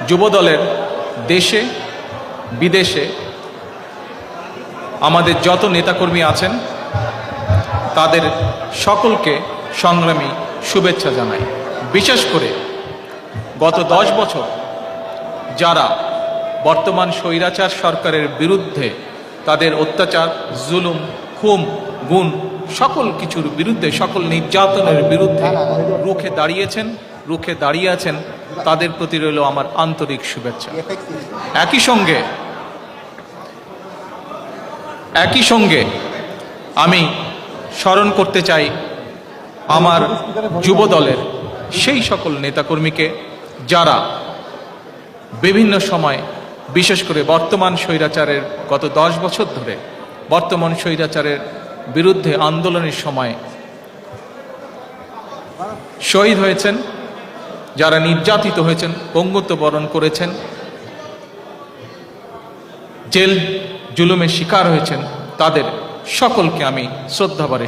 যুবদলের দেশে বিদেশে আমাদের যত নেতাকর্মী আছেন তাদের সকলকে সংগ্রামী শুভেচ্ছা জানাই। বিশেষ করে গত 10 বছর যারা বর্তমান স্বৈরাচার সরকারের বিরুদ্ধে তাদের অত্যাচার, জুলুম, খুন, গুণ সকল কিছুর বিরুদ্ধে, সকল নির্যাতনের বিরুদ্ধে রুখে দাঁড়িয়ে আছেন, তাদের প্রতি রইল আমার আন্তরিক শুভেচ্ছা। একই সঙ্গে আমি স্মরণ করতে চাই আমার যুবদলের সেই সকল নেতাকর্মীকে যারা বিভিন্ন সময়, বিশেষ করে বর্তমান স্বৈরাচারের গত 10 বছর ধরে বর্তমান স্বৈরাচারের বিরুদ্ধে আন্দোলনের সময় শহীদ হয়েছেন, যারা নির্যাতিত হয়েছেন, পঙ্গুত্ব বরণ করেছেন, জেল জুলুমের শিকার হয়েছেন, তাদের সকলকে আমি শ্রদ্ধাভরে